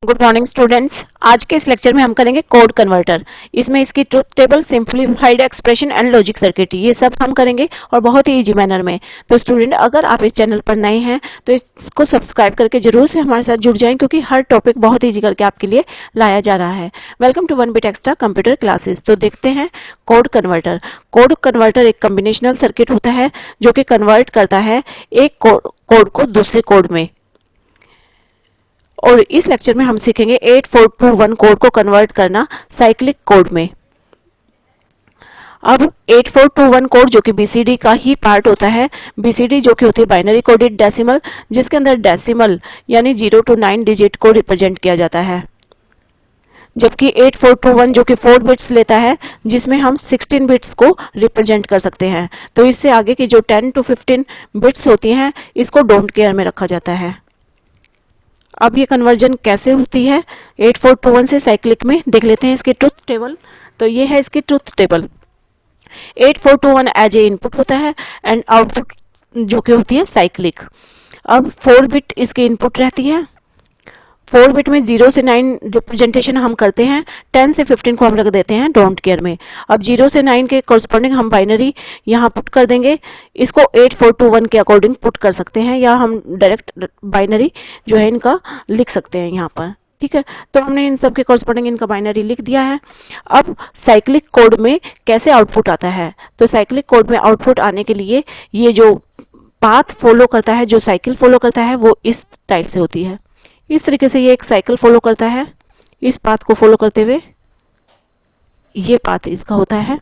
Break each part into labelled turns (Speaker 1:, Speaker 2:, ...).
Speaker 1: Good morning students. आज के इस लेक्चर में हम करेंगे कोड कन्वर्टर। इसमें इसकी truth table, simplified expression and logic circuit, ये सब हम करेंगे और बहुत ही इजी मैनर में। तो स्टूडेंट, अगर आप इस चैनल पर नए हैं तो इसको सब्सक्राइब करके जरूर से हमारे साथ जुड़ जाएं, क्योंकि हर टॉपिक बहुत ईजी करके आपके लिए लाया जा रहा है। Welcome to 1 bit extra computer classes. तो देखते हैं कोड कन्वर्टर। कोड कन्वर्टर एक कॉम्बिनेशनल सर्किट होता है जो कि कन्वर्ट करता है एक कोड को दूसरे कोड में। और इस लेक्चर में हम सीखेंगे 8421 कोड को कन्वर्ट करना साइक्लिक कोड में। अब 8421 कोड जो कि बीसीडी का ही पार्ट होता है, बीसीडी जो कि होती है बाइनरी कोडेड डेसिमल, जिसके अंदर डेसिमल यानी 0 to 9 डिजिट को रिप्रेजेंट किया जाता है, जबकि 8421 जो कि 4 बिट्स लेता है, जिसमें हम 16 बिट्स को रिप्रेजेंट कर सकते हैं। तो इससे आगे की जो 10 to 15 बिट्स होती हैं, इसको डोंट केयर में रखा जाता है। अब ये कन्वर्जन कैसे होती है 8421 से साइक्लिक में, देख लेते हैं इसकी ट्रुथ टेबल। तो ये है इसकी truth table. 8421 as a input होता है एंड आउटपुट जो कि होती है साइक्लिक। अब 4 बिट इसकी इनपुट रहती है। 4 बिट में 0 से 9 रिप्रेजेंटेशन हम करते हैं, 10 से 15 को हम रख देते हैं डोंट केयर में। अब 0 से 9 के कॉरस्पॉन्डिंग हम बाइनरी यहाँ पुट कर देंगे। इसको 8421 के अकॉर्डिंग पुट कर सकते हैं, या हम डायरेक्ट बाइनरी जो है इनका लिख सकते हैं यहाँ पर। ठीक है, तो हमने इन सब के कॉरस्पॉन्डिंग इनका बाइनरी लिख दिया है। अब साइक्लिक कोड में कैसे आउटपुट आता है, तो साइक्लिक कोड में आउटपुट आने के लिए ये जो पाथ फॉलो करता है, जो साइकिल फॉलो करता है, वो इस टाइप से होती है। इस तरीके से ये एक साइकिल फॉलो करता है, इस पाथ को फॉलो करते हुए ये पाथ इसका होता है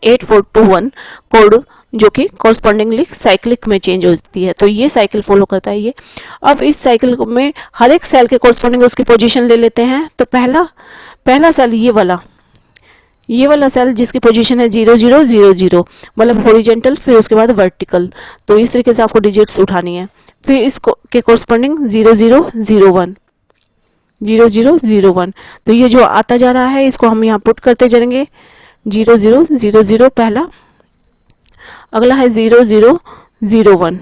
Speaker 1: 8421 कोड, जो कि कॉरस्पॉन्डिंगली साइक्लिक में चेंज होती है। तो ये साइकिल फॉलो करता है ये। अब इस साइकिल में हर एक सेल के कॉरस्पॉन्डिंग उसकी पोजीशन ले लेते हैं। तो पहला सेल ये वाला सेल जिसकी पोजीशन है 0000, मतलब हॉरिजॉन्टल, फिर उसके बाद वर्टिकल। तो इस तरीके से आपको डिजिट्स उठानी है। फिर इसको के कॉरस्पॉन्डिंग 0001, 0001। तो ये जो आता जा रहा है इसको हम यहाँ पुट करते जाएंगे। 0000 पहला, अगला है 0001।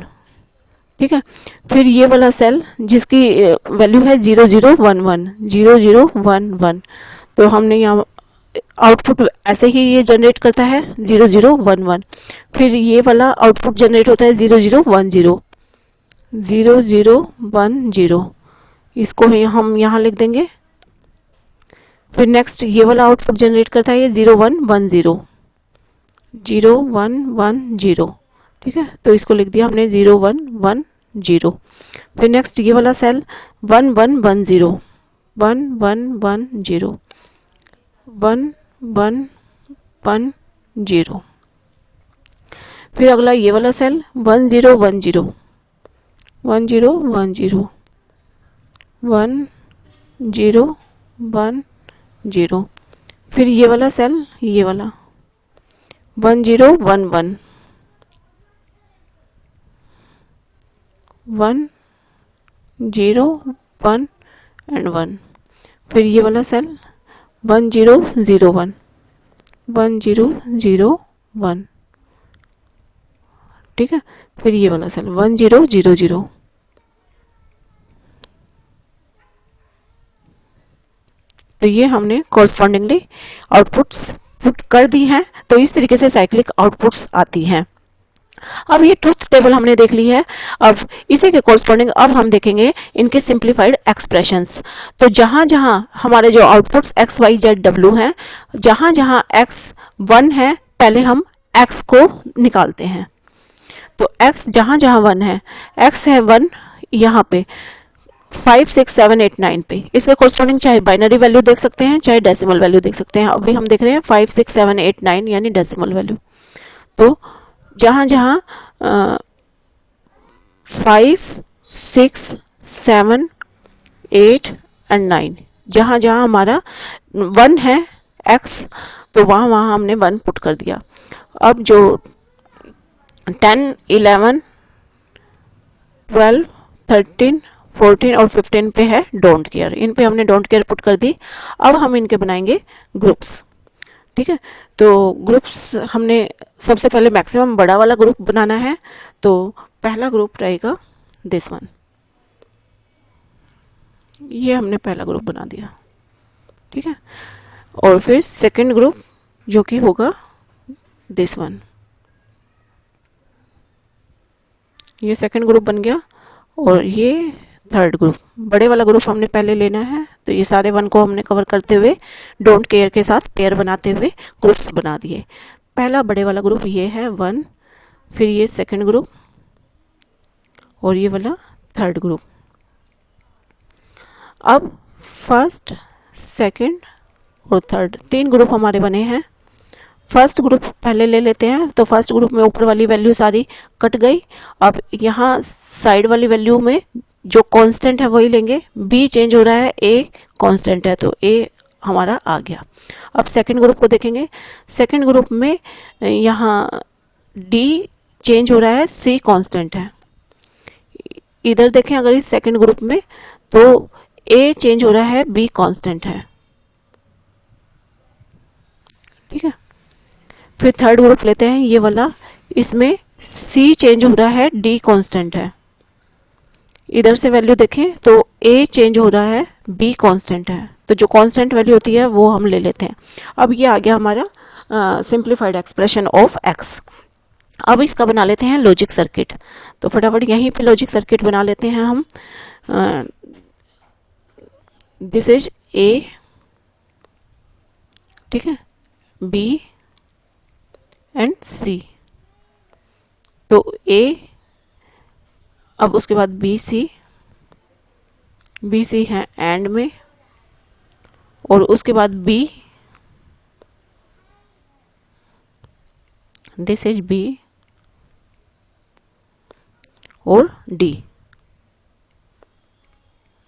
Speaker 1: ठीक है, फिर ये वाला सेल जिसकी वैल्यू है 0011, 0011। तो हमने यहाँ आउटपुट ऐसे ही ये जनरेट करता है 0011। फिर ये वाला आउटपुट जनरेट होता है 0010, 0010। इसको हम यहाँ लिख देंगे। फिर नेक्स्ट ये वाला आउटपुट जनरेट करता है ये 0110, 0110। ठीक है, तो इसको लिख दिया हमने 0110। फिर नेक्स्ट ये वाला सेल 1110, 1110, 1110। फिर अगला ये वाला सेल 1010, 1010, 1010। फिर ये वाला सेल, ये वाला 1011, 101 एंड 1। फिर ये वाला सेल 1001, 1001। ठीक है, फिर ये वाला सेल 1000। तो ये हमने कॉरस्पॉन्डिंगली आउटपुट्स पुट कर दी हैं। तो इस तरीके से साइक्लिक आउटपुट्स आती हैं। अब ये ट्रुथ टेबल हमने देख ली है। अब इसी के कॉरस्पॉन्डिंग अब हम देखेंगे इनके सिंप्लीफाइड एक्सप्रेशंस। तो जहां जहां हमारे जो outputs x y z w हैं, जहां जहां x 1 है, पहले हम x को निकालते हैं। तो x जहां जहां 1 है, x है 1 यहाँ पे 5 6 7 8 9 पे। इसके कॉरस्पॉन्डिंग चाहे बाइनरी वैल्यू देख सकते हैं, चाहे डेसिमल वैल्यू देख सकते हैं। अभी हम देख रहे हैं 5 6 7 8 9 यानी डेसिमल वैल्यू। तो जहां जहां 5 6 7 8 एंड 9, जहां जहां हमारा 1 है x, तो वहां वहां हमने 1 पुट कर दिया। अब जो 10 11 12 13 14 और 15 पे है डोंट केयर, इन पे हमने डोंट केयर पुट कर दी। अब हम इनके बनाएंगे ग्रुप्स। ठीक है, तो ग्रुप्स हमने सबसे पहले मैक्सिमम बड़ा वाला ग्रुप बनाना है। तो पहला ग्रुप रहेगा दिस वन, ये हमने पहला ग्रुप बना दिया, ठीक है। और फिर सेकंड ग्रुप जो कि होगा दिस वन, ये सेकंड ग्रुप बन गया। और ये थर्ड ग्रुप, बड़े वाला ग्रुप हमने पहले लेना है, तो ये सारे वन को हमने कवर करते हुए डोंट केयर के साथ पेयर बनाते हुए ग्रुप्स बना दिए। पहला बड़े वाला ग्रुप ये है वन, फिर ये सेकंड ग्रुप और ये वाला थर्ड ग्रुप। अब फर्स्ट, सेकंड और थर्ड, तीन ग्रुप हमारे बने हैं। फर्स्ट ग्रुप पहले ले लेते हैं, तो फर्स्ट ग्रुप में ऊपर वाली वैल्यू सारी कट गई। अब यहाँ साइड वाली वैल्यू में जो कांस्टेंट है वही लेंगे। बी चेंज हो रहा है, ए कांस्टेंट है, तो ए हमारा आ गया। अब सेकंड ग्रुप को देखेंगे। सेकंड ग्रुप में यहाँ डी चेंज हो रहा है, सी कांस्टेंट है। इधर देखें अगर इस सेकंड ग्रुप में, तो ए चेंज हो रहा है, बी कांस्टेंट है, ठीक है। फिर थर्ड ग्रुप लेते हैं ये वाला, इसमें सी चेंज हो रहा है, डी कांस्टेंट है। इधर से वैल्यू देखें तो ए चेंज हो रहा है, बी कांस्टेंट है, तो जो कांस्टेंट वैल्यू होती है वो हम ले लेते हैं। अब ये आ गया हमारा सिंप्लीफाइड एक्सप्रेशन ऑफ एक्स। अब इसका बना लेते हैं लॉजिक सर्किट। तो फटाफट यहीं पे लॉजिक सर्किट बना लेते हैं हम। दिस इज ए, ठीक है, बी एंड सी। तो ए, अब उसके बाद बी सी है एंड में, और उसके बाद बी, दिस इज बी और डी,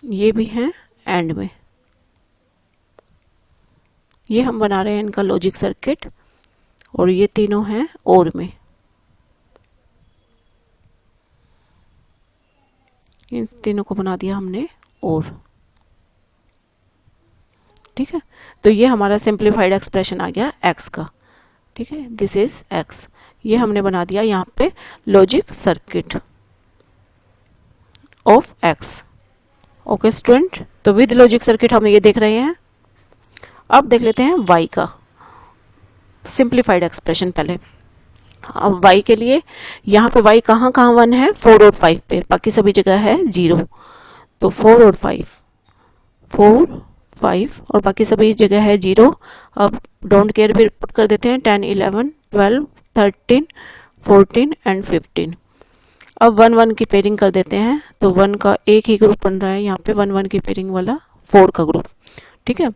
Speaker 1: ये भी हैं एंड में। ये हम बना रहे हैं इनका लॉजिक सर्किट, और ये तीनों हैं और में। इन तीनों को बना दिया हमने और, ठीक है। तो ये हमारा सिंप्लीफाइड एक्सप्रेशन आ गया एक्स का, ठीक है। दिस इज एक्स, ये हमने बना दिया यहाँ पे logic circuit of x. Okay student, तो विद लॉजिक सर्किट हम ये देख रहे हैं। अब देख लेते हैं वाई का सिंप्लीफाइड एक्सप्रेशन। पहले अब y के लिए, यहाँ पे y कहाँ कहाँ 1 है, 4 और 5 पे, बाकी सभी जगह है 0। तो 4 और 5, 4, 5 और बाकी सभी जगह है 0। अब डोंट केयर भी पुट कर देते हैं, 10, 11, 12, 13, 14 एंड 15। अब 1, 1 की पेयरिंग कर देते हैं, तो 1 का एक ही ग्रुप बन रहा है यहाँ पे, 1, 1 की पेयरिंग वाला 4 का ग्रुप, ठीक है।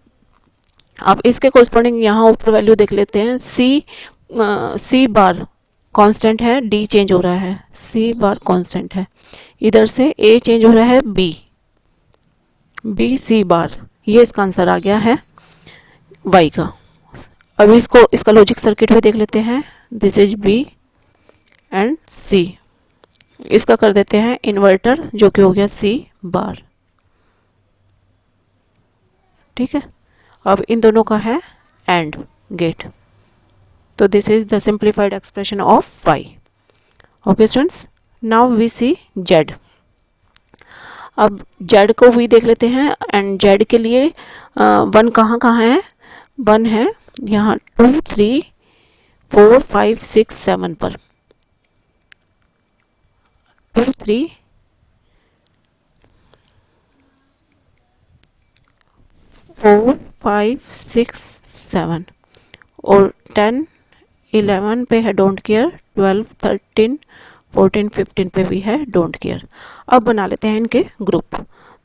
Speaker 1: अब इसके कोरस्पॉन्डिंग यहाँ ऊपर वैल्यू देख लेते हैं। सी बार कांस्टेंट है, डी चेंज हो रहा है, सी बार कांस्टेंट है। इधर से ए चेंज हो रहा है, बी सी बार। ये इसका आंसर आ गया है वाई का। अब इसका लॉजिक सर्किट भी देख लेते हैं। दिस इज बी एंड सी। इसका कर देते हैं इन्वर्टर, जो कि हो गया सी बार, ठीक है। अब इन दोनों का है एंड गेट। तो this is the simplified expression of y. Okay students, now we see z. अब z को भी देख लेते हैं, एंड z के लिए 1 कहाँ कहाँ है, 1 है यहाँ 2, 3, 4, 5, 6, 7 पर, 2, 3, 4, 5, 6, 7 और 10, 11 पे है डोंट केयर, 12, 13, 14, 15 पे भी है डोंट केयर। अब बना लेते हैं इनके ग्रुप।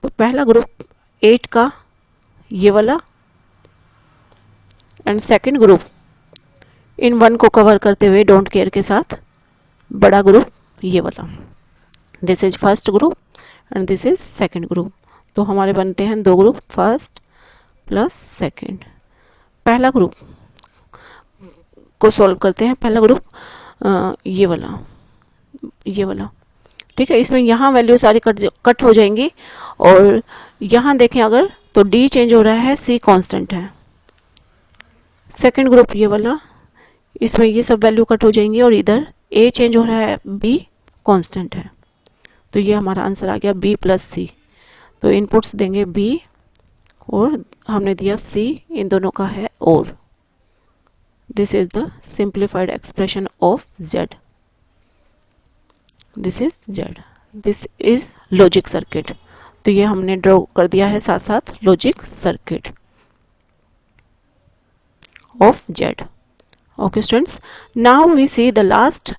Speaker 1: तो पहला ग्रुप 8 का ये वाला, एंड सेकंड ग्रुप इन 1 को कवर करते हुए डोंट केयर के साथ बड़ा ग्रुप ये वाला। This is first group and this is second group. तो हमारे बनते हैं 2 ग्रुप, फर्स्ट प्लस सेकंड। पहला ग्रुप को सॉल्व करते हैं। पहला ग्रुप ये वाला, ठीक है। इसमें यहाँ वैल्यू सारी कट हो जाएंगी, और यहाँ देखें अगर तो डी चेंज हो रहा है, सी कांस्टेंट है। सेकंड ग्रुप ये वाला, इसमें ये सब वैल्यू कट हो जाएंगी, और इधर ए चेंज हो रहा है, बी कांस्टेंट है। तो ये हमारा आंसर आ गया बी प्लस सी। तो इनपुट्स देंगे B और हमने दिया C, इन दोनों का है और। This is the simplified expression of Z। This is Z। This is logic circuit. तो ये हमने ड्रॉ कर दिया है साथ साथ logic circuit of Z. Okay students, now we see the last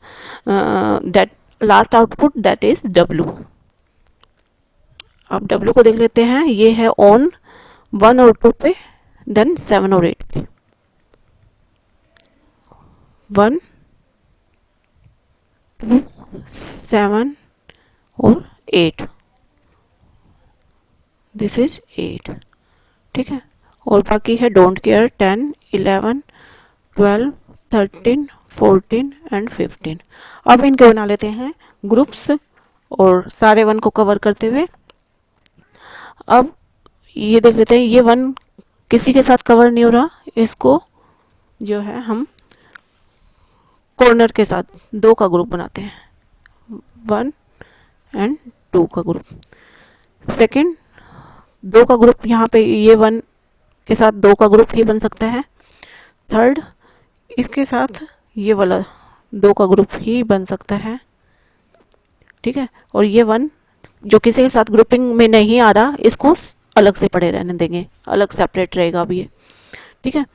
Speaker 1: output, that is W. अब W को देख लेते हैं। ये है ऑन 1 और 2 पे, देन 7 और 8 पे। 1 2 7 और 8। This is 8। ठीक है, और बाकी है डोंट केयर 10 11 12 13 14 एंड 15। अब इनके बना लेते हैं ग्रुप्स और सारे 1 को कवर करते हुए। अब ये देख लेते हैं, ये 1 किसी के साथ कवर नहीं हो रहा, इसको जो है हम कॉर्नर के साथ 2 का ग्रुप बनाते हैं, 1 एंड 2 का ग्रुप। सेकंड 2 का ग्रुप यहाँ पे ये 1 के साथ 2 का ग्रुप ही बन सकता है। थर्ड इसके साथ ये वाला 2 का ग्रुप ही बन सकता है। ठीक है, और ये 1 जो किसी के साथ ग्रुपिंग में नहीं आ रहा, इसको अलग से पड़े रहने देंगे, अलग सेपरेट रहेगा अब ये। ठीक है,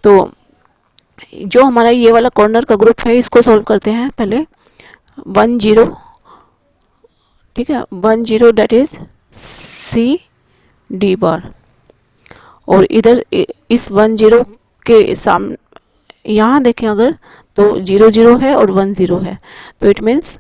Speaker 1: तो जो हमारा ये वाला कॉर्नर का ग्रुप है, इसको सॉल्व करते हैं पहले। 1 0। ठीक है, 1 0 दैट इज C D बार। और इधर इस 1 0 के सामने यहाँ देखें अगर, तो 0 0 है और 1 0 है, तो इट मीन्स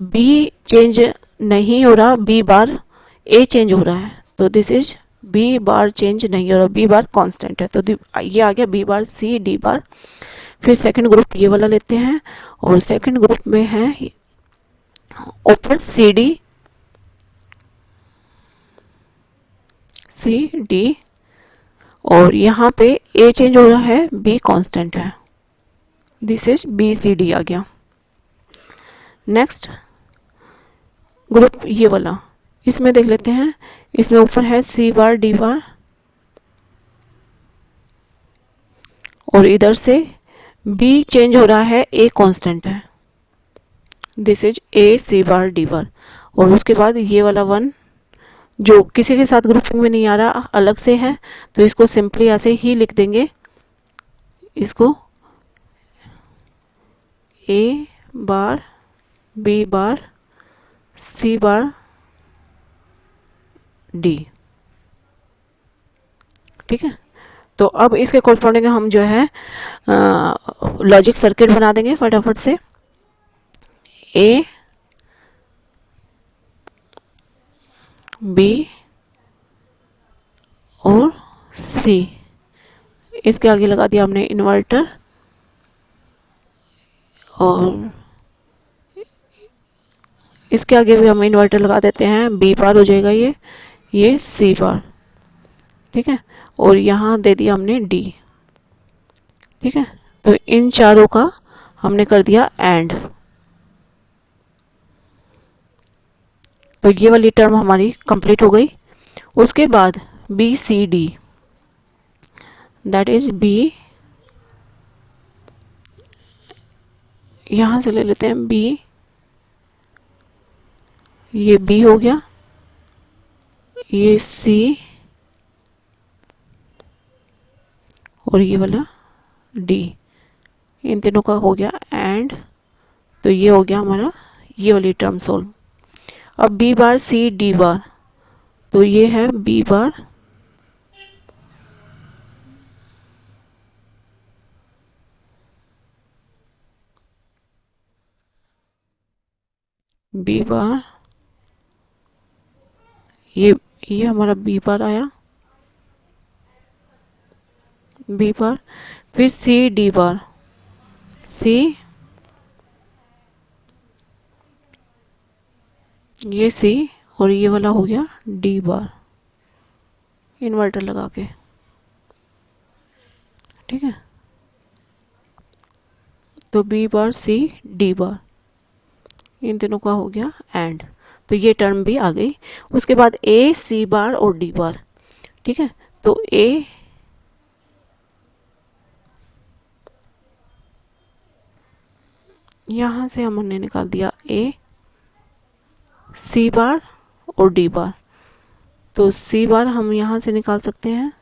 Speaker 1: B चेंज नहीं हो रहा, B बार A चेंज हो रहा है। तो this is B bar change नहीं हो रहा, B बार कांस्टेंट है। तो ये आ गया B बार C D बार। फिर सेकंड ग्रुप ये वाला लेते हैं, और सेकंड ग्रुप में है ऊपर C D, और यहाँ पे A चेंज हो रहा है, B कांस्टेंट है। This is B C D आ गया। नेक्स्ट ग्रुप ये वाला, इसमें देख लेते हैं, इसमें ऊपर है C बार D बार, और इधर से B चेंज हो रहा है, A कांस्टेंट है। This is A C bar D बार। और उसके बाद ये वाला 1 जो किसी के साथ ग्रुपिंग में नहीं आ रहा, अलग से है, तो इसको सिंपली ऐसे ही लिख देंगे, इसको A bar B bar C bar D। ठीक है, तो अब इसके कॉरस्पॉन्डिंग हम जो है लॉजिक सर्किट बना देंगे फटाफट से। A B और C, इसके आगे लगा दिया हमने इन्वर्टर, और इसके आगे भी हम इन्वर्टर लगा देते हैं, B बार हो जाएगा ये C बार। ठीक है, और यहाँ दे दिया हमने D। ठीक है, तो इन चारों का हमने कर दिया एंड। तो ये वाली टर्म हमारी कंप्लीट हो गई। उसके बाद B C D, that is B, यहां से ले लेते हैं B, ये B हो गया, ये C, और ये वाला D, इन तीनों का हो गया एंड। तो ये हो गया हमारा ये वाली टर्म सोल्व। अब B बार C D बार, तो ये है B बार B बार, ये हमारा B बार आया, B बार, फिर C D बार, C, ये C, और ये वाला हो गया D बार इन्वर्टर लगा के। ठीक है, तो B बार C D बार, इन तीनों का हो गया एंड। तो ये टर्म भी आ गई। उसके बाद ए, सी बार और डी बार, ठीक है। तो ए यहाँ से हमने निकाल दिया ए, सी बार और डी बार। तो सी बार हम यहाँ से निकाल सकते हैं,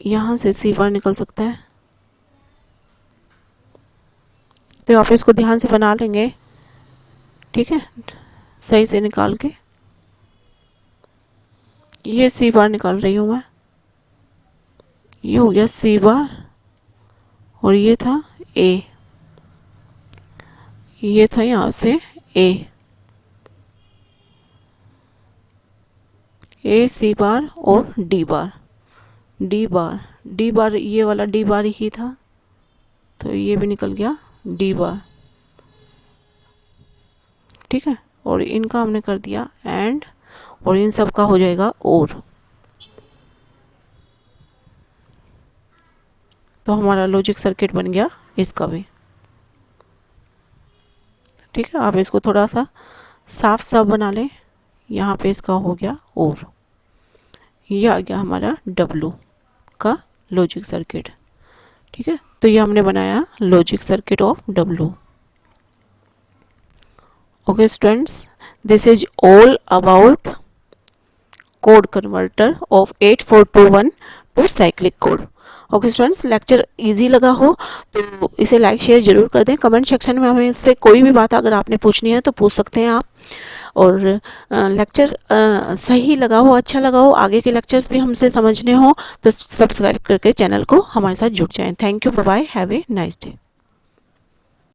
Speaker 1: यहाँ से सी बार निकल सकता है। तो आप इसको ध्यान से बना लेंगे, ठीक है, सही से निकाल के। ये सी बार निकाल रही हूँ मैं, ये हो गया सी बार और ये था ए, ये था यहाँ से ए सी बार और डी बार, डी बार ये वाला डी बार ही था, तो ये भी निकल गया डी बार, ठीक है। और इनका हमने कर दिया एंड, और इन सब का हो जाएगा और। तो हमारा लॉजिक सर्किट बन गया इसका भी, ठीक है। आप इसको थोड़ा सा साफ साफ बना लें। यहाँ पे इसका हो गया और, ये आ गया हमारा डब्लू का लॉजिक सर्किट, ठीक है। तो ये हमने बनाया logic circuit of W. Okay students, this is all about code converter of 8421 to cyclic code. Okay students, lecture easy लगा हो तो इसे लाइक शेयर जरूर कर दें। कमेंट सेक्शन में हमें इससे कोई भी बात अगर आपने पूछनी है तो पूछ सकते हैं आप। और लेक्चर सही लगा हो, अच्छा लगा हो, आगे के लेक्चर्स भी हमसे समझने हो तो सब्सक्राइब करके चैनल को हमारे साथ जुड़ जाएं। Thank you, bye bye, have a nice day.